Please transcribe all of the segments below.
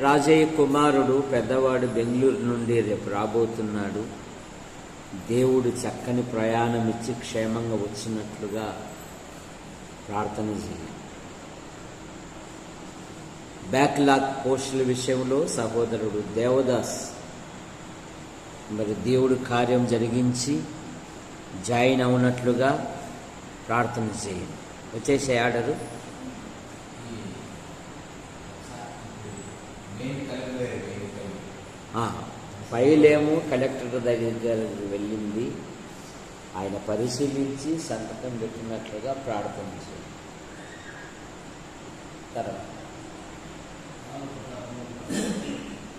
రాజయ్య కుమారుడు పెద్దవాడు బెంగళూరు నుండి రేపు రాబోతున్నాడు. దేవుడు చక్కని ప్రయాణం ఇచ్చి క్షేమంగా వచ్చినట్లుగా ప్రార్థన చేయాలి. బ్యాక్లాగ్ పోస్టుల విషయంలో సహోదరుడు దేవదాస్ మరి దేవుడు కార్యం జరిగించి జాయిన్ అవునట్లుగా ప్రార్థన చేయండి. వచ్చేసే ఆర్డరు ఫైల్ ఏమో కలెక్టర్ దగ్గరికి వెళ్ళింది. ఆయన పరిశీలించి సంతకం పెట్టినట్లుగా ప్రార్థన చేయండి. తర్వాత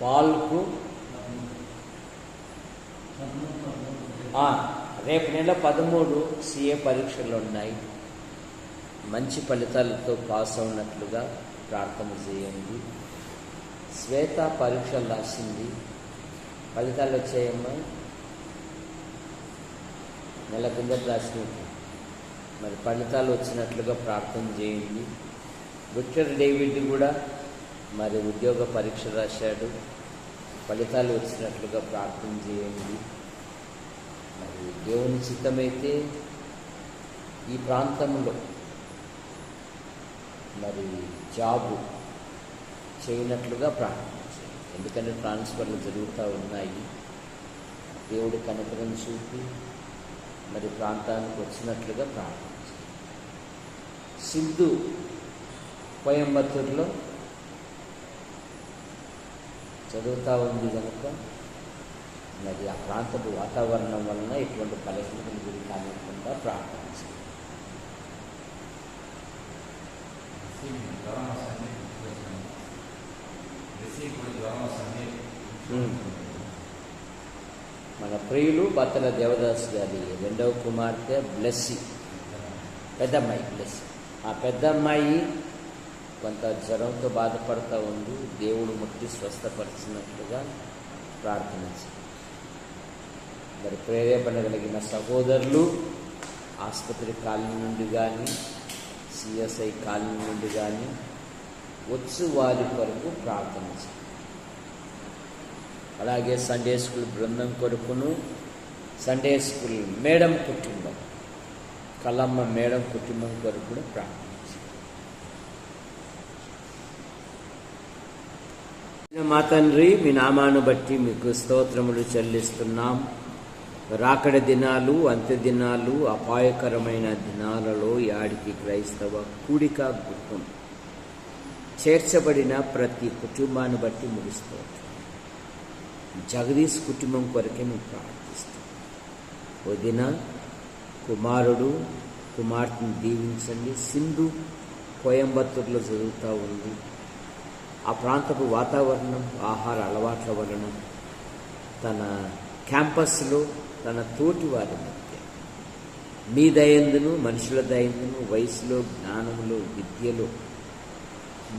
పాల్కు రేపు నెల 13 CA పరీక్షలు ఉన్నాయి. మంచి ఫలితాలతో పాస్ అవునట్లుగా ప్రార్థన చేయండి. శ్వేత పరీక్షలు రాసింది, ఫలితాలు వచ్చాయమ్మా. నెల కిందట రాసినట్టు మరి ఫలితాలు వచ్చినట్లుగా ప్రార్థన చేయండి. విక్టర్ డేవిడ్ కూడా మరి ఉద్యోగ పరీక్ష రాశాడు, ఫలితాలు వచ్చినట్లుగా ప్రార్థన చేయండి. మరి దేవుని చిత్తమైతే ఈ ప్రాంతంలో మరి జాబు చేయనట్లుగా ప్రార్థన చేయండి. ఎందుకంటే ట్రాన్స్ఫర్లు జరుగుతూ ఉన్నాయి. దేవుడి కనికరం చూపి మరి ప్రాంతానికి వచ్చినట్లుగా ప్రార్థన చేయండి. సిద్ధు కోయంబత్తూరులో చదువుతూ ఉంది కనుక మరి ఆ ప్రాంతపు వాతావరణం వలన ఇటువంటి పరిస్థితులు గురి కానివ్వకుండా ప్రార్థన చేయండి. మన ప్రియులు బత్తల దేవదాస్ గారి 2వ కుమార్తె బ్లెస్సి, పెద్దమ్మాయి బ్లెస్సి. ఆ పెద్దమ్మాయి కొంత జ్వరంతో బాధపడుతూ ఉంది. దేవుడు ముట్టి స్వస్థపరిచినట్లుగా ప్రార్థన చేయండి. మరి ప్రేరేపణ కలిగిన సహోదరులు ఆసుపత్రి కాలనీ నుండి కానీ CSI కాలనీ నుండి కానీ వచ్చు వారి కొరకు ప్రార్థన చేయండి. అలాగే సండే స్కూల్ బృందం కొరకును సండే స్కూల్ మేడం కుటుంబం, కలమ్మ మేడం కుటుంబం కొరకు కూడా ప్రార్థన చేయండి. మా తండ్రి, మీ నామాను బట్టి మీకు స్తోత్రములు చెల్లిస్తున్నాం. రాకడ దినాలు, అంత్య దినాలు, అపాయకరమైన దినాలలో యాడికి క్రైస్తవ కూడిక గుర్తం చేర్చబడిన ప్రతి కుటుంబాన్ని బట్టి ముగిస్తూ జగదీష్ కుటుంబం కొరకే మేము ప్రార్థిస్తాం. వదిన, కుమారుడు, కుమార్తెను దీవించండి. సింధు కోయంబత్తూరులో చదువుతూ ఉంది. ఆ ప్రాంతపు వాతావరణం, ఆహార అలవాట్ల వలన తన క్యాంపస్లో తన తోటి వారి మధ్య మీ దయందును మనుషుల దయందును వయసులో, జ్ఞానములో, విద్యలో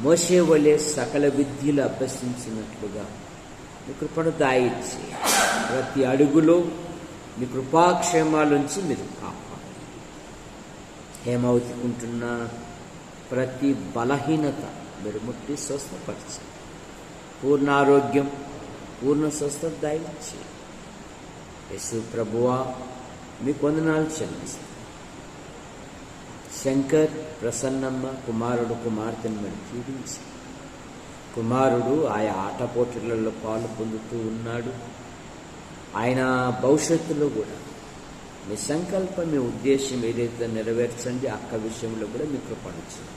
మోషే వలె సకల విద్యలు అభ్యసించినట్లుగా మీ కృపను దాయిచ్చి ప్రతి అడుగులో మీ కృపాక్షేమాలుంచి మీరు కాపాడండి. హేమవతికుంటున్న ప్రతి బలహీనత మీరు ముట్టి స్వస్థపరచండి. పూర్ణ ఆరోగ్యం, పూర్ణ స్వస్థత దాయిచ్చి యేసు ప్రభువా మీకు వందనాలు చెల్లిస్తాను. శంకర్, ప్రసన్నమ్మ కుమారుడు, కుమార్తెను మీరు దీవించి కుమారుడు ఆయా ఆటపోటీలలో పాలు పొందుతూ ఉన్నాడు. ఆయన భవిష్యత్తులో కూడా మీ సంకల్పం, మీ ఉద్దేశం ఏదైతే నెరవేర్చండి. అక్క విషయంలో కూడా మీ కృపణించండి.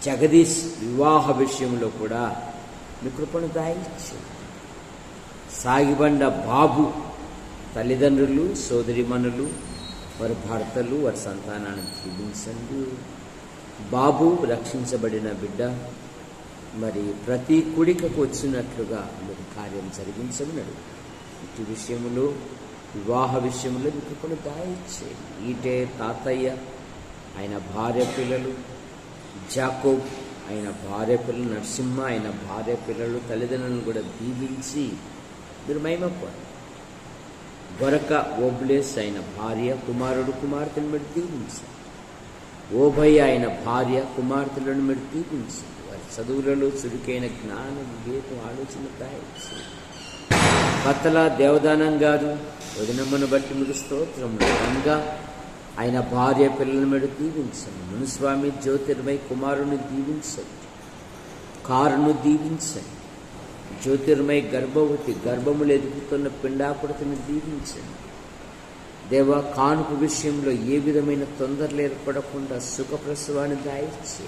జగదీష్ వివాహ విషయంలో కూడా మీ కృపను దాయిచ్చండి. సాగిబండ బాబు తల్లిదండ్రులు, సోదరిమణులు, వారి భర్తలు, వారి సంతానాన్ని దీవించండి. బాబు రక్షించబడిన బిడ్డ మరి ప్రతి కుడికకు వచ్చినట్లుగా మీరు కార్యం జరిగించమన్నాడు. ఇటు విషయంలో, వివాహ విషయంలో మీ కృపను దాయిచ్చేయండి. ఈటే తాతయ్య, ఆయన భార్య పిల్లలు, జాకోబ్ ఆయన భార్య పిల్లలు, నరసింహ ఆయన భార్య పిల్లలు, తల్లిదండ్రులను కూడా దీవించి మీరు మహిమపడండి. గొరక ఓబ్లేస్ ఆయన భార్య, కుమారుడు, కుమార్తెను మీరు దీవించండి. ఓభయ్య ఆయన భార్య, కుమార్తెలను మీరు దీవించండి. వారి చదువులలో చురుకైన జ్ఞానం, వివేకం, ఆలోచన దయచేయండి. భర్తల దేవదానం గారు వదినమ్మను బట్టి మీకు స్తోత్రములు. రంగా ఆయన భార్య పిల్లల మీద దీవించండి. మునుస్వామి జ్యోతిర్మయ కుమారుని దీవించండి. కారును దీవించండి. జ్యోతిర్మయ గర్భవతి గర్భములు ఎదుగుతున్న పిండాకుడిని దీవించండి. దేవా, కానుక విషయంలో ఏ విధమైన తొందరలు ఏర్పడకుండా సుఖప్రసవాన్ని దాయిచ్చి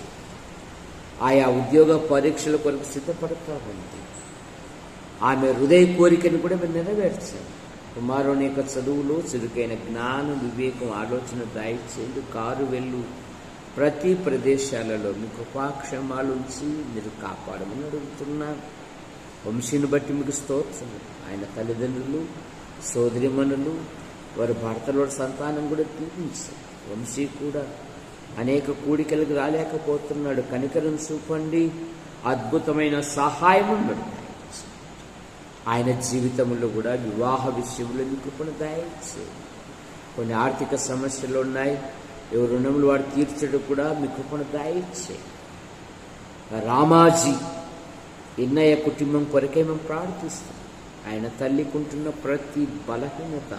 ఆయా ఉద్యోగ పరీక్షల కొరకు సిద్ధపడతా ఉంది. ఆమె హృదయ కోరికను కూడా మీరు నెరవేర్చండి. కుమారుని యొక్క చదువులో చురుకైన జ్ఞానం, వివేకం, ఆలోచన దాయిచ్చేందు కారు వెళ్ళు ప్రతి ప్రదేశాలలో మీ కృపాక్షేమాలు ఉంచి మీరు కాపాడమని అడుగుతున్నాను. వంశీని బట్టి మీకు స్తోత్రం. ఆయన తల్లిదండ్రులు, సోదరిమణులు, వారి భర్తల సంతానం కూడా దీవించారు. వంశీ కూడా అనేక కూడికలకు రాలేకపోతున్నాడు. కనికరం చూపండి, అద్భుతమైన సహాయం పెడతాయి. ఆయన జీవితంలో కూడా వివాహ విషయంలో మీ కృపను దయచేయండి. కొన్ని ఆర్థిక సమస్యలు ఉన్నాయి, ఎవరు రుణములు వాడు తీర్చడం కూడా మీ కృపను దయచేయండి. రామాజీ ఇన్నయ్య కుటుంబం కొరకే మేము ప్రార్థిస్తాం. ఆయన తల్లికుంటున్న ప్రతి బలహీనత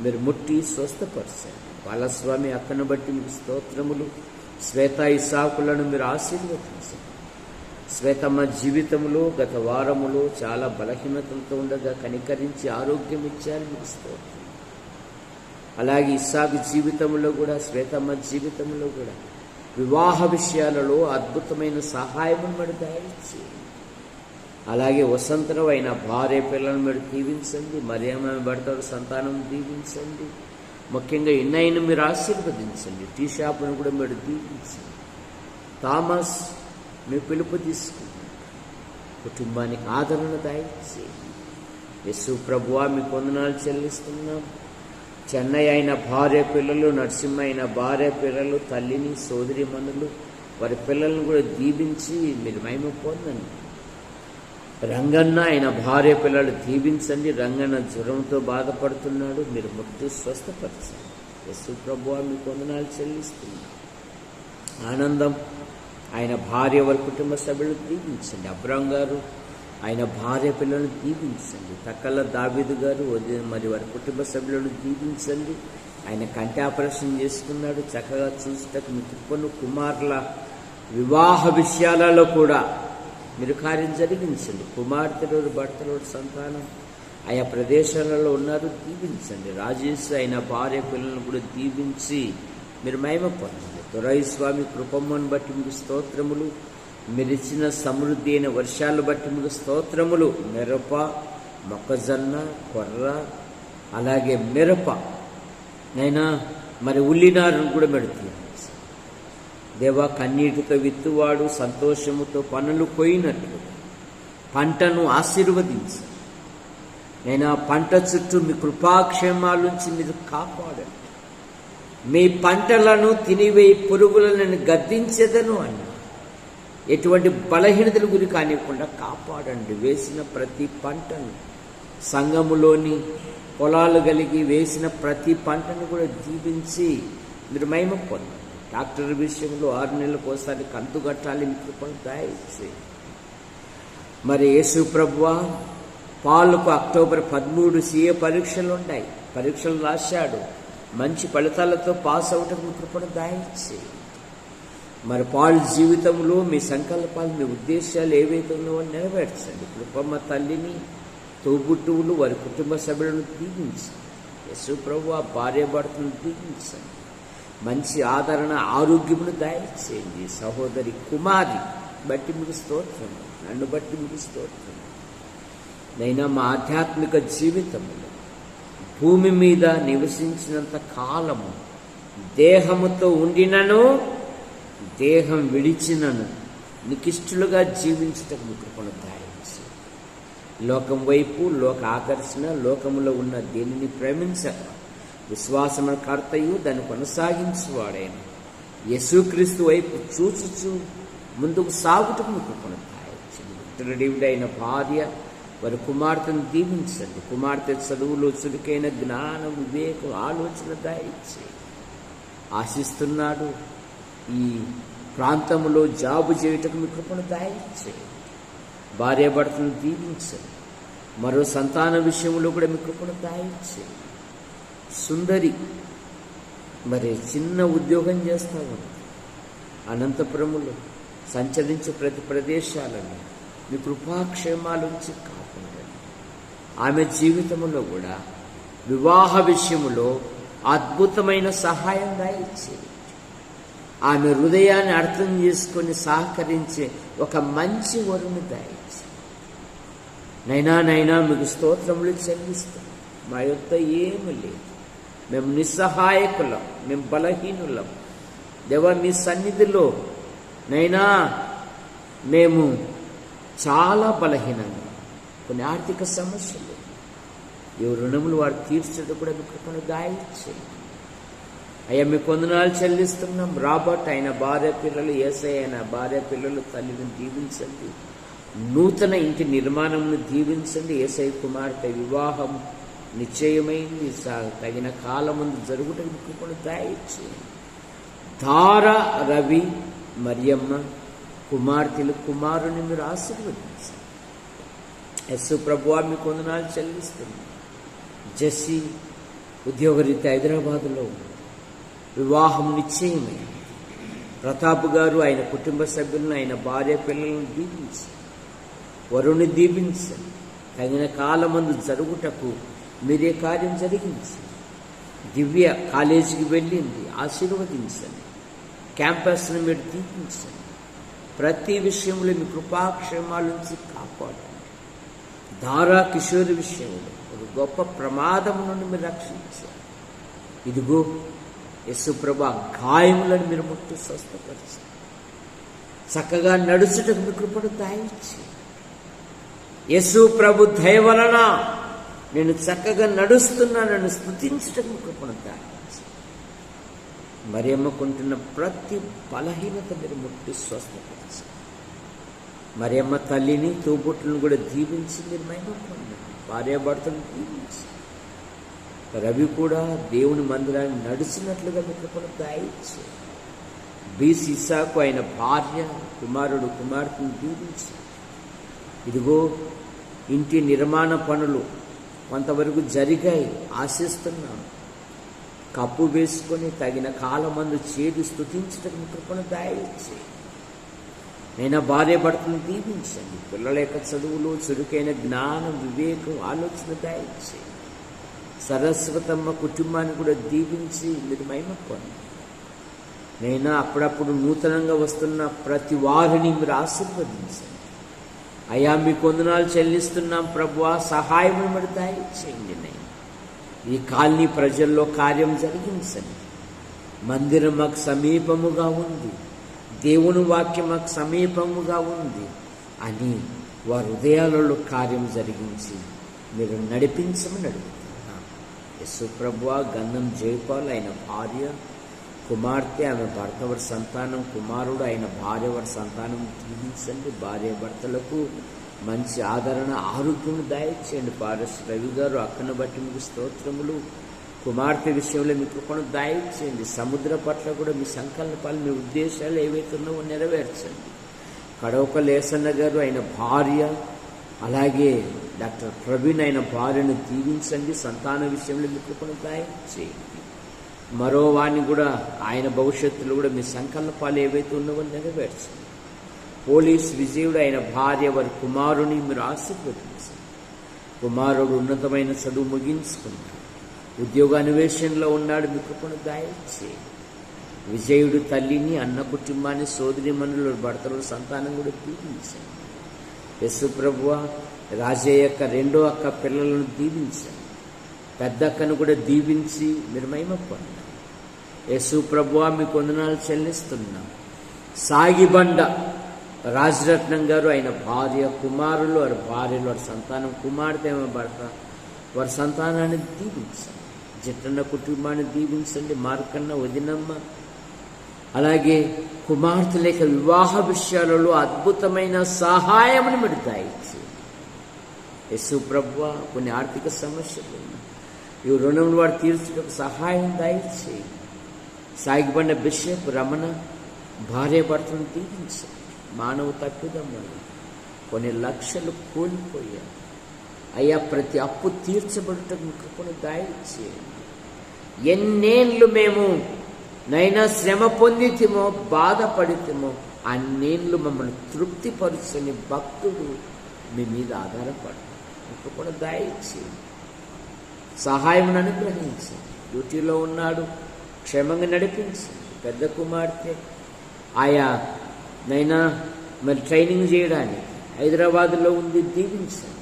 మీరు ముట్టి స్వస్థపరచండి. బాలస్వామి అక్కను బట్టి మీకు స్తోత్రములు. శ్వేత ఇసాకులను మీరు ఆశీర్వదించండి. శ్వేతమ్మ జీవితంలో గత వారములో చాలా బలహీనతలతో ఉండగా కనికరించి ఆరోగ్యం ఇచ్చారు, మీకు స్తోత్రం. అలాగే ఇస్సాకు జీవితంలో కూడా, శ్వేతమ్మ జీవితంలో కూడా వివాహ విషయాలలో అద్భుతమైన సహాయం మీరు దయచేయండి. అలాగే వసంతరావు అయిన భార్య పిల్లలను మీరు దీవించండి. మరియమ్మ భర్తల సంతానం దీవించండి. ముఖ్యంగా ఇన్నయ్యను మీరు ఆశీర్వదించండి. టీ షాపును కూడా మీరు దీవించండి. థామస్ మీ పిలుపు తీసుకున్నారు, కుటుంబానికి ఆదరణ దయచేయండి. యేసు ప్రభువా మీకు వందనాలు చెల్లిస్తున్నాం. చెన్నై అయిన భార్య పిల్లలు, నరసింహ అయిన భార్య పిల్లలు, తల్లిని, సోదరిమణులు, వారి పిల్లలను కూడా దీవించి మీరు మహిమ పొందండి. రంగన్న ఆయన భార్య పిల్లలు దీవించండి. రంగన్న జ్వరంతో బాధపడుతున్నాడు, మీరు ముట్టు స్వస్థపరచండి. యేసు ప్రభువా మీకు వందనాలు చెల్లిస్తున్నాం. ఆనందం ఆయన భార్య వారి కుటుంబ సభ్యులను దీవించండి. అబ్రాం గారు ఆయన భార్య పిల్లలను దీవించండి. తక్కల దావీదు గారు మరి వారి కుటుంబ సభ్యులను దీవించండి. ఆయన కంటి ఆపరేషన్ చేసుకున్నాడు, చక్కగా చూసుటకు మీ కృపను. కుమారుల వివాహ విషయాలలో కూడా మీరు కార్యం జరిగించండి. కుమార్తెలు, భర్తలు, సంతానం ఆయా ప్రదేశాలలో ఉన్నారు, దీవించండి. రాజేష్ అయిన భార్య పిల్లలను కూడా దీవించి మీరు మహిమ పొందండి. దొరై స్వామి కృపమ్మను బట్టి మీకు స్తోత్రములు. మీరు ఇచ్చిన సమృద్ధి అయిన వర్షాలను బట్టి మీకు స్తోత్రములు. మిరప, మొక్కజొన్న, కొర్ర, అలాగే మిరప అయినా మరి ఉల్లినారును కూడా పెడుతుంది. దేవా, కన్నీటితో విత్తువాడు సంతోషముతో పనులు పోయినట్లు పంటను ఆశీర్వదించు. నేను పంట చుట్టూ మీ కృపాక్షేమాలుంచి మీరు కాపాడండి. మీ పంటలను తినివేయి పురుగులను గద్దించేదను అన్న ఎటువంటి బలహీనతల గురి కానివ్వకుండా కాపాడండి. వేసిన ప్రతి పంటను, సంఘములోని పొలాలు కలిగి వేసిన ప్రతి పంటను కూడా దీవించి మీరు మహిమ పొందండి. డాక్టర్ విషయంలో 6 నెలలకు ఒకసారి కంతు కట్టాలి, మీ కృపను దయచేయండి. మరి యేసు ప్రభువా, పాలుకు అక్టోబర్ 13 CA పరీక్షలు ఉన్నాయి. పరీక్షలు రాశాడు, మంచి ఫలితాలతో పాస్ అవటం మీ కృపను దయచేయండి. మరి పాలు జీవితంలో మీ సంకల్పాలు, మీ ఉద్దేశాలు ఏవైతే ఉన్నావో నెరవేర్చండి. కృపమ్మ తల్లిని, తోబుట్టువులు, వారి కుటుంబ సభ్యులను దీవించండి. యేసు ప్రభువా, భార్య భర్తలను దీవించండి. మంచి ఆదరణ, ఆరోగ్యమును దయచేయండి. సహోదరి కుమారి బట్టి మీకు స్తోత్రం, నన్ను బట్టి మీకు స్తోత్రం. నైనా మా ఆధ్యాత్మిక జీవితంలో భూమి మీద నివసించినంత కాలము దేహముతో ఉండినను దేహం విడిచినను నికిష్టులుగా జీవించటకు మీ కృపను దయచేయండి. లోకం వైపు, లోక ఆకర్షణ, లోకములో ఉన్న దేనిని ప్రేమించక విశ్వాసమున కర్తయు దాన్ని కొనసాగించువాడైన యేసుక్రీస్తు వైపు చూచుచు ముందుకు సాగుటకు మీ కృపను దయచేయండి. అయిన భార్య వారి కుమార్తెను దీవించండి. కుమార్తె చదువులో చురుకైన జ్ఞానం, వివేకం, ఆలోచన దయచేయండి. ఆశిస్తున్నాడు. ఈ ప్రాంతంలో జాబు చేయుటకు మీ కృపను దయచేయండి. భార్యాభర్తలను దీవించండి. మరో సంతాన విషయంలో కూడా మీ కృపను దయచేయండి. సుందరి మరి చిన్న ఉద్యోగం చేస్తా ఉంది. అనంతపురములో సంచరించే ప్రతి ప్రదేశాలను మీ కృపాక్షేమాలుంచి కాకుండా ఆమె జీవితంలో కూడా వివాహ విషయంలో అద్భుతమైన సహాయం దయచేయండి. ఆమె హృదయాన్ని అర్థం చేసుకొని సహకరించే ఒక మంచి వరుని దయచేయండి. నైనా మీకు స్తోత్రములు చెల్లిస్తాం. మా యొద్ద ఏమీ లేదు, మేము నిస్సహాయకులం, మేము బలహీనులం. దేవా, మీ సన్నిధిలో నైనా మేము చాలా బలహీనంగా, కొన్ని ఆర్థిక సమస్యలు, ఏ రుణములు వారు తీర్చడం కూడా మీ కృపను దయచేయండి. అయ్యా, మీ వందనాలు చెల్లిస్తున్నాం. రాబర్ట్ ఆయన భార్య పిల్లలు, యేసయ్య ఆయన భార్య పిల్లలు, తల్లిని దీవించండి. నూతన ఇంటి నిర్మాణంను దీవించండి. యేసయ్య కుమార్తె వివాహం నిశ్చయమైంది, తగిన కాలమందు జరుగుటకు మీ కృపను దయచేయండి. ధార, రవి, మరియమ్మ కుమార్తెలు, కుమారుని మీరు ఆశీర్వదించండి. యస్సు ప్రభువా, మీకు వందనాలు చెల్లిస్తుంది. జెస్సీ ఉద్యోగరీత్యా హైదరాబాదులో వివాహం నిశ్చయమైంది. ప్రతాప్ గారు ఆయన కుటుంబ సభ్యులను, ఆయన భార్య పిల్లలను దీవించండి. వరుణ్ణి దీవించండి. తగిన కాలమందు జరుగుటకు మీరే కార్యం జరిగించండి. దివ్య కాలేజీకి వెళ్ళింది, ఆశీర్వదించండి. క్యాంపస్ను మీరు దీవించండి. ప్రతి విషయంలో మీ కృపాక్షేమాల నుంచి కాపాడండి. ధారా కిషోర్ విషయంలో ఒక గొప్ప ప్రమాదం నుండి మీరు రక్షించారు. ఇదిగో యేసు ప్రభు, గాయములను మీరు ముట్టి స్వస్థపరిచారు. చక్కగా నడుచుటకు మీ కృపను దయచేయండి. యేసు ప్రభు దయ వలన నేను చక్కగా నడుస్తున్నానని స్తుతించుటకు మీ కృపను దయచేయండి. మరి అమ్మకుంటున్న ప్రతి బలహీనత మీరు ముట్టి స్వస్థపరిచారు. మరి అమ్మ తల్లిని, తోబుట్టులను కూడా దీవించి మీరు మహిమపొందండి. భార్యాభర్తలను దీవించి, రవి కూడా దేవుని మందిరాన్ని నడిచినట్లుగా మీ కృపను దయచేయండి. ఇస్సాకు ఆయన భార్య, కుమారుడు, కుమార్తెను దీవించి, ఇదిగో ఇంటి నిర్మాణ పనులు కొంతవరకు జరిగాయి, ఆశిస్తున్నాం. కప్పు వేసుకొని తగిన కాలమందు చేరి స్తుతించటం మీ కృపను దయచేయండి. నేను భార్యాభర్తను దీవించండి. పిల్లల యొక్క చదువులు, చురుకైన జ్ఞానం, వివేకం, ఆలోచన దయచేయండి. సరస్వతమ్మ కుటుంబాన్ని కూడా దీవించి మీరు మహిమ పొందండి. నేను అప్పుడప్పుడు నూతనంగా వస్తున్న ప్రతి వారిని మీరు ఆశీర్వదించండి. అయ్యా, మీకు వందనాలు చెల్లిస్తున్నాం ప్రభువా, సహాయం మీరు దయచేయండి. నేను ఈ కాలనీ ప్రజల్లో కార్యం జరిగించండి. మందిరం మాకు సమీపముగా ఉంది, దేవుని వాక్యం మాకు సమీపముగా ఉంది అని వారి హృదయాలలో కార్యం జరిగించి మీరు నడిపించమని అడుగుతున్నాం. యేసు ప్రభువా, గంధం జయపాల్ ఆయన భార్య, కుమార్తె, ఆమె భర్త వారి సంతానం, కుమారుడు ఆయన భార్య వారి సంతానం దీవించండి. భార్య భర్తలకు మంచి ఆదరణ, ఆరోగ్యం దయచేయండి. పారస్ రవి గారు, అక్కను బట్టి మీకు స్తోత్రములు. కుమార్తె విషయంలో మీ కృపను దయచేయండి. సముద్ర పట్ల కూడా మీ సంకల్పాలు, మీ ఉద్దేశాలు ఏవైతే ఉన్నావో నెరవేర్చండి. కడవక లేసన్న గారు ఆయన భార్య, అలాగే డాక్టర్ ప్రవీణ్ ఆయన భార్యను దీవించండి. సంతాన విషయంలో మీ కృపను దయచేయండి. మరో వాణ్ణి కూడా ఆయన భవిష్యత్తులో కూడా మీ సంకల్పాలు ఏవైతే ఉన్నావో నెరవేర్చండి. పోలీస్ విజయుడు ఆయన భార్య వారి కుమారుని మీరు ఆశీర్వదించండి. కుమారుడు ఉన్నతమైన చదువు ముగించుకున్నాడు, ఉద్యోగ అన్వేషణలో ఉన్నాడు, మీ కృపను దయచేయండి. విజయుడు తల్లిని, అన్న కుటుంబాన్ని, సోదరి మనులు, భర్తలు, సంతానం కూడా దీవించండి. యేసు ప్రభువా, రాజయ్య యొక్క రెండో అక్క పిల్లలను దీవించండి. పెద్ద అక్కను కూడా దీవించి మీరు మహిమ పొందండి. యేసు ప్రభువా, మీకు వందనాలు చెల్లిస్తున్నాం. సాగిబండ రాజరత్నం గారు ఆయన భార్య, కుమారులు, వారి భార్యలు, వారి సంతానం, కుమార్తె, భర్త, వారి సంతానాన్ని దీవించండి. జట్టన్న కుటుంబాన్ని దీవించండి. మార్కన్న, వదినమ్మ, అలాగే కుమార్తె లేక వివాహ విషయాలలో అద్భుతమైన సహాయమును మీరు దయచేయండి. యేసు ప్రభువా, కొన్ని ఆర్థిక సమస్యలు ఉన్నాయి, ఈ రుణం వారు తీర్చుటకు సహాయం దయచేయండి. సాగిబండ బిషప్ రమణ, భార్య భర్తను దీవించండి. మానవ తప్పిదం వల్ల కొన్ని లక్షలు కోల్పోయారు అయ్యా. ప్రతి అప్పు తీర్చబడటం కృపను దయచేయండి. ఎన్నేళ్ళు మేము నైనా శ్రమ పొందితేమో బాధపడితేమో అన్నేళ్ళు మమ్మల్ని తృప్తిపరుచని భక్తుడు మీ మీద ఆధారపడ్డాడు. కృపను దయచేయండి. సహాయం అనుగ్రహించండి. డ్యూటీలో ఉన్నాడు, క్షేమంగా నడిపించండి. పెద్ద కుమార్తె ఆయా నైనా మరి ట్రైనింగ్ చేయడానికి హైదరాబాదులో ఉంది, దీవించండి.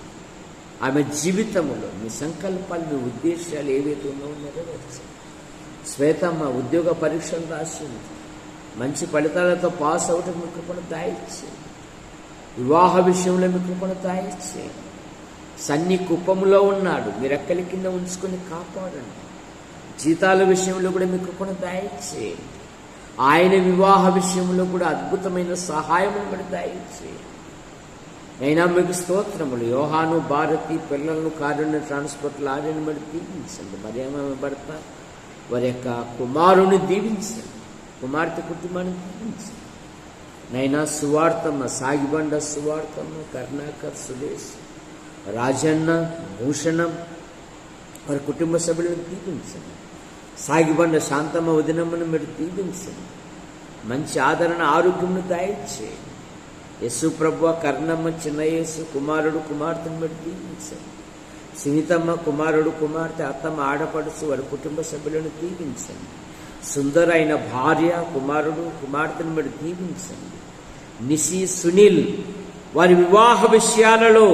ఆమె జీవితంలో మీ సంకల్పాలు, మీ ఉద్దేశాలు ఏవైతే ఉన్నాయో నెరవేర్చండి. శ్వేతమ్మ ఉద్యోగ పరీక్షలు రాసింది, మంచి ఫలితాలతో పాస్ అవటం మీ కృపను దయచేయండి. వివాహ విషయంలో మీ కృపను దయచేయండి. సన్ని కుప్పములో ఉన్నాడు, మీరు రెక్కల కింద ఉంచుకొని కాపాడండి. జీతాల విషయంలో కూడా మీ కృపను దయచేయండి. ఆయన వివాహ విషయంలో కూడా అద్భుతమైన సహాయం కూడా దయచేయండి. అయినా మీకు స్తోత్రములు. యోహాను, భారతి పిల్లలను కారుణ్య ట్రాన్స్పోర్ట్లో ఆడిని బట్టి దీవించండి. మరి ఏమైనా భర్త వారి యొక్క కుమారుని దీవించండి, కుమార్తె కుటుంబాన్ని దీవించండి. నైనా సువార్తమ్మ, సాగిబండ సువార్తమ్మ, కరుణాకర్, సురేష్, రాజన్న, భూషణం వారి కుటుంబ సభ్యులను దీవించండి. సాగిబండ శాంతమ్మ వదినమ్మను మీరు దీవించండి. మంచి ఆదరణ, ఆరోగ్యంను దయచేయండి. యేసు ప్రభువ, కర్ణమ్మ, చిన్న యేసు కుమారుడు, కుమార్తెను మీరు దీవించండి. సునీతమ్మ కుమారుడు, కుమార్తె, అత్తమ్మ, ఆడపడుచు వారి కుటుంబ సభ్యులను దీవించండి. సుందరైన భార్య, కుమారుడు, కుమార్తెను మీరు దీవించండి. నిశి, సునీల్ వారి వివాహ విషయాలలో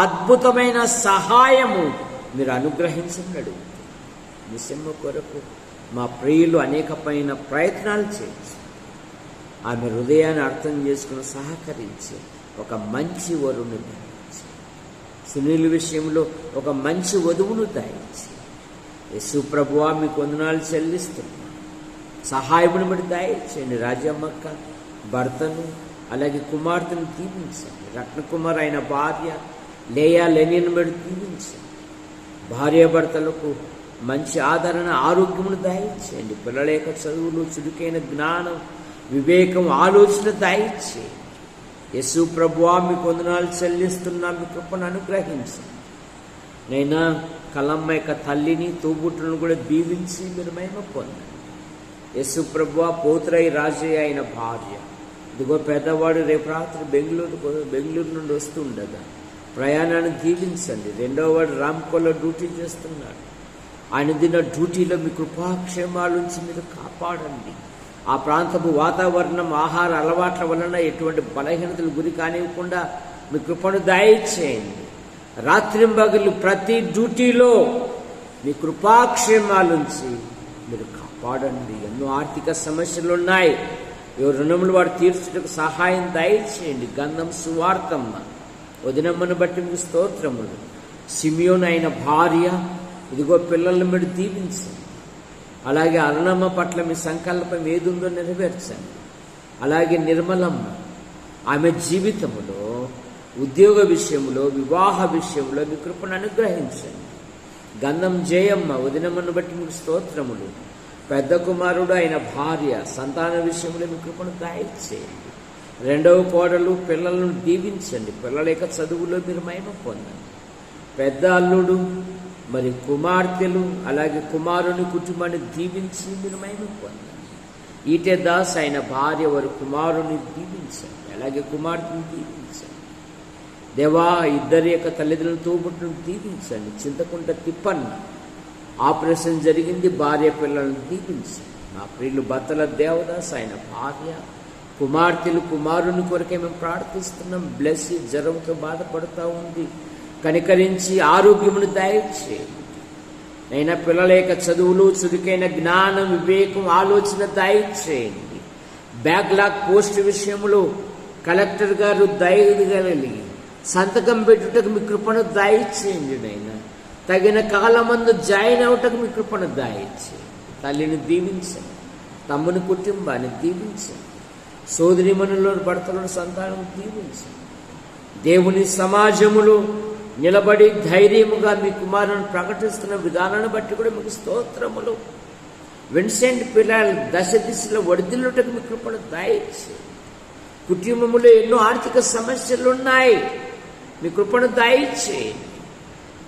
అద్భుతమైన సహాయము మీరు అనుగ్రహించండి. నిశమ్మ కొరకు మా ప్రియులు అనేకమైన ప్రయత్నాలు చేయొచ్చు. ఆమె హృదయాన్ని అర్థం చేసుకుని సహకరించి ఒక మంచి వరువును దయచి, సునీల్ విషయంలో ఒక మంచి వధువును దయచి, యేసు ప్రభువా మీకు వందనాలు చెల్లిస్తున్నాను. సహాయమును బట్టి దయచేయండి. రాజమ్మక్క భర్తను అలాగే కుమార్తెను దీవించండి. రత్నకుమార్ అయిన భార్య లేయా, లెనిన్ బట్టి దీవించండి. భార్యాభర్తలకు మంచి ఆదరణ, ఆరోగ్యమును దయచేయండి. పిల్లల యొక్క చదువులు, చురుకైన జ్ఞానం, వివేకం, ఆలోచన దయచేయండి. యేసు ప్రభువా మీకు వందనాలు చెల్లిస్తున్నా. మీ కృపను అనుగ్రహించండి. నైనా కలమ్మ యొక్క తల్లిని, తోబుట్టులను కూడా దీవించి మీరు మహిమ పొందండి. యేసు ప్రభువా పోతురై రాజయ్య అయిన భార్య, ఇదిగో పెద్దవాడు రేపు రాత్రి బెంగళూరు నుండి వస్తుండగా ప్రయాణాన్ని దీవించండి. రెండవ వాడు రామ్కోలో డ్యూటీ చేస్తున్నాడు. ఆయన దిన డ్యూటీలో మీ కృపాక్షేమాల నుంచి మీరు కాపాడండి. ఆ ప్రాంతపు వాతావరణం, ఆహార అలవాట్ల వలన ఎటువంటి బలహీనతలు గురి కానివ్వకుండా మీ కృపను దయచేయండి. రాత్రింబగళ్ళు ప్రతి డ్యూటీలో మీ కృపాక్షేమాల నుంచి మీరు కాపాడండి. ఎన్నో ఆర్థిక సమస్యలు ఉన్నాయి, ఎవరు రుణములు వారు తీర్చుటకు సహాయం దయచేయండి. గంధం సువార్తమ్మ వదినమ్మను బట్టి మీకు స్తోత్రములు. సిమియోన్ అయిన భార్య, ఇదిగో పిల్లలను మీరు దీవించండి. అలాగే అరుణమ్మ పట్ల మీ సంకల్పం ఏదుందో నెరవేర్చండి. అలాగే నిర్మలమ్మ ఆమె జీవితంలో, ఉద్యోగ విషయంలో, వివాహ విషయంలో మీ కృపను అనుగ్రహించండి. గంధం జయమ్మ వదినమ్మను బట్టి మీకు స్తోత్రములు. పెద్ద కుమారుడు అయిన భార్య సంతాన విషయంలో మీ కృపను దయచేయండి. రెండవ కోడలు పిల్లలను దీవించండి. పిల్లల యొక్క చదువులో మీరు మహిమ పొందండి. పెద్ద అల్లుడు మరి కుమార్తెలు అలాగే కుమారుని కుటుంబాన్ని దీవించి మీరు మహిమ పొందండి. ఈటే దాస్ అయిన భార్య వారి కుమారుని దీవించండి, అలాగే కుమార్తెను దీవించండి. దేవా ఇద్దరి యొక్క తల్లిదండ్రులను తోబుట్టును దీవించండి. చింతకుంట తిప్పన్న ఆపరేషన్ జరిగింది, భార్య పిల్లలను దీవించండి. మా ప్రియులు బత్తల దేవదాస్ ఆయన భార్య కుమార్తెలు కుమారుని కొరకే మేము ప్రార్థిస్తున్నాం. బ్లెస్సి జ్వరంతో బాధపడుతూ ఉంది, కనికరించి ఆరోగ్యమును దయచేయండి. అయినా పిల్లల యొక్క చదువులు, చురుకైన జ్ఞానం, వివేకం, ఆలోచన దయచేయండి. బ్యాక్లాగ్ పోస్ట్ విషయంలో కలెక్టర్ గారు దయగలిగి సంతకం పెట్టుటకు మీ కృపను దయచేయండి. నైనా తగిన కాలమందు జాయిన్ అవుటకు మీ కృపను దయచేయండి. తల్లిని దీవించండి, తమ్ముని కుటుంబాన్ని దీవించండి, సోదరిమణుల భర్తలను సంతానం దీవించండి. దేవుని సమాజములో నిలబడి ధైర్యముగా మీ కుమారుని ప్రకటిస్తున్న విధానాన్ని బట్టి కూడా మీకు స్తోత్రములు. విన్సెంట్ పిల్లలు దశ దిశలో వడిదిల్లుటకు మీ కృపను దయచేయండి. కుటుంబంలో ఎన్నో ఆర్థిక సమస్యలు ఉన్నాయి, మీ కృపను దయచేయండి.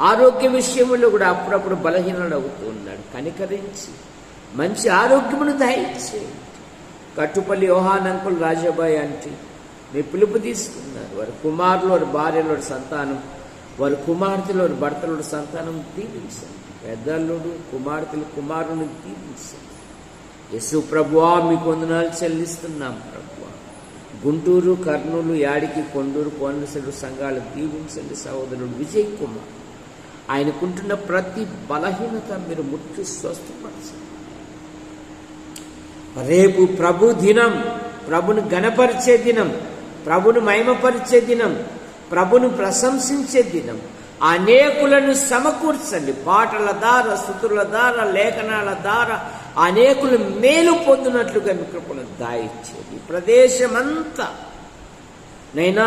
ఆరోగ్య విషయంలో కూడా అప్పుడప్పుడు బలహీనడు అవుతూ ఉన్నాడు, కనికరించి మంచి ఆరోగ్యమును దయచేయండి. కట్టుపల్లి యోహాన్ అంకుల్, రాజాబాయి ఆంటీ మీ పిలుపు తీసుకున్నారు. వారి కుమారులు, వారి భార్యలు, వారి సంతానం, వారి కుమార్తెలు, వారి భర్తలు, సంతానం దీవించండి. పెద్దల్లుడు, కుమార్తెలు, కుమారుని దీవించండి. యేసు ప్రభువా మీకు వందనాలు చెల్లిస్తున్నాం ప్రభువా. గుంటూరు, కర్నూలు, యాడికి, కొండూరు, కోనసీలు సంఘాలు దీవించండి. సహోదరుడు విజయ్ కుమార్ ఆయనకుంటున్న ప్రతి బలహీనత మీరు ముట్టి స్వస్థపరచండి. రేపు ప్రభు దినం, ప్రభును గణపరిచే దినం, ప్రభును మహిమపరిచే దినం, ప్రభును ప్రశంసించే దినం. అనేకులను సమకూర్చండి. పాటల ద్వారా, స్తుతుల ద్వారా, లేఖనాల ద్వారా అనేకులు మేలు పొందినట్లుగా మీ కృపను దాయిచ్చేది. ప్రదేశమంతా నైనా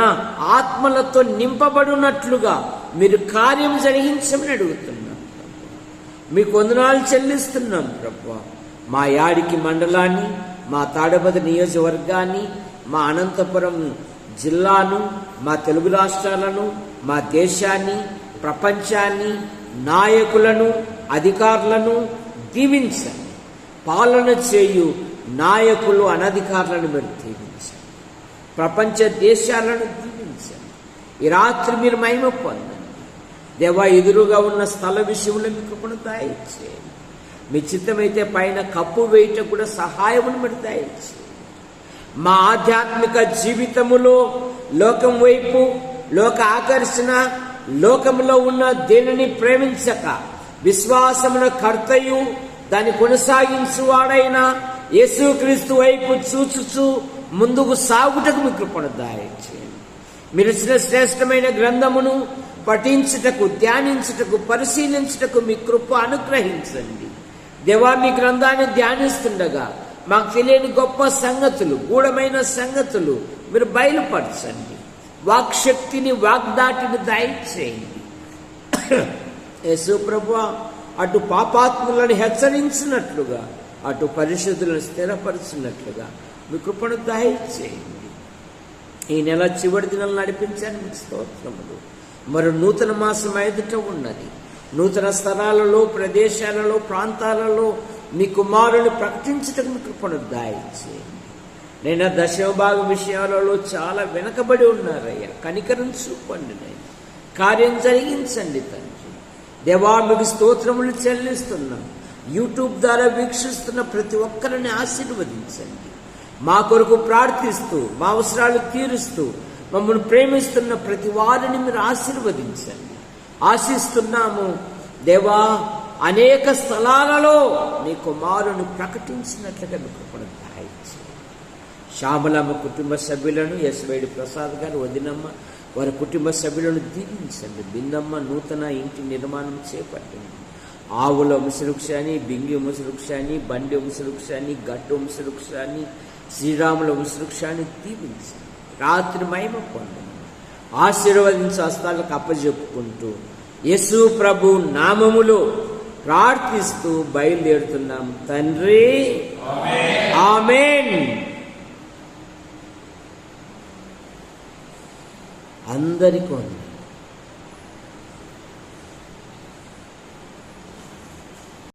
ఆత్మలతో నింపబడినట్లుగా మీరు కార్యం జరిగించమని అడుగుతున్నాం. మీకు వందనాలు చెల్లిస్తున్నాం ప్రభువా. మా యాడికి మండలాన్ని, మా తాడపతి నియోజకవర్గాన్ని, మా అనంతపురం జిల్లాను, మా తెలుగు రాష్ట్రాలను, మా దేశాన్ని, ప్రపంచాన్ని, నాయకులను, అధికారులను దీవించండి. పాలన చేయు నాయకులు, అనధికారులను మీరు దీవించండి. ప్రపంచ దేశాలను దీవించండి. ఈ రాత్రి మీరు మహిమ పొందండి. దేవా, ఎదురుగా ఉన్న స్థల విషయంలో మీ కృపను దయచేయండి. మీ చిత్తమైతే పైన కప్పు వేయటం కూడా సహాయమును మీరు దయచేయండి. మా ఆధ్యాత్మిక జీవితములో లోకం వైపు, లోక ఆకర్షణ, లోకములో ఉన్న దేనిని ప్రేమించక విశ్వాసమున కర్తయు దాన్ని కొనసాగించువాడైన యేసుక్రీస్తు వైపు చూచుచు ముందుకు సాగుటకు మీ కృపను దయచేయండి. మీరు ఇచ్చిన శ్రేష్టమైన గ్రంథమును పఠించుటకు, ధ్యానించుటకు, పరిశీలించుటకు మీ కృప అనుగ్రహించండి. దేవా, మీ గ్రంథాన్ని ధ్యానిస్తుండగా మాకు తెలియని గొప్ప సంగతులు, గూఢమైన సంగతులు మీరు బయలుపరచండి. వాక్శక్తిని, వాగ్దాటిని దయచేయండి. యేసు ప్రభువా, అటు పాపాత్ములను హెచ్చరించినట్లుగా, అటు పరిశుద్ధులను స్థిరపరిచినట్లుగా మీ కృపను దయచేయండి. ఈ నెల చివరి దినాలు నడిపించాను మీకు స్తోత్రములు. మరి నూతన మాసం ఎదుట ఉన్నది. నూతన స్థలాలలో, ప్రదేశాలలో, ప్రాంతాలలో మీ కుమారుని ప్రకటించటం మీ కృపను దయచేయండి. నేను దశమభాగ విషయాలలో చాలా వెనకబడి ఉన్నారయ్యా, కనికరం చూపండి. నేను కార్యం జరిగించండి తండ్రి. దేవా, మీకు స్తోత్రములు చెల్లిస్తున్నాం. యూట్యూబ్ ద్వారా వీక్షిస్తున్న ప్రతి ఒక్కరిని ఆశీర్వదించండి. మా కొరకు ప్రార్థిస్తూ, మా అవసరాలు తీరుస్తూ మమ్మల్ని ప్రేమిస్తున్న ప్రతి వారిని మీరు ఆశీర్వదించండి. ఆశిస్తున్నాము దేవా, అనేక స్థలాలలో నీ కుమారుని ప్రకటించినట్లుగా మీ కృపను దయచేయండి. శ్యామలమ్మ కుటుంబ సభ్యులను, యశ్వేడి ప్రసాద్ గారు, వదినమ్మ, వారి కుటుంబ సభ్యులను దీవించండి. బిందమ్మ నూతన ఇంటి నిర్మాణం చేపట్టింది. ఆవుల వంశవృక్షాన్ని, బింగి వంశవృక్షాన్ని, బండి వంశవృక్షాన్ని, గట్టు వంశవృక్షాన్ని, శ్రీరాముల వంశవృక్షాన్ని దీవించండి. రాత్రి మహిమ పొందండి. ఆశీర్వదించే హస్తాలకు అప్పజెప్పుకుంటూ యేసు ప్రభు నామములో ప్రార్థిస్తూ బయలుదేరుతున్నాం తండ్రి. ఆమేన్. అందరికీ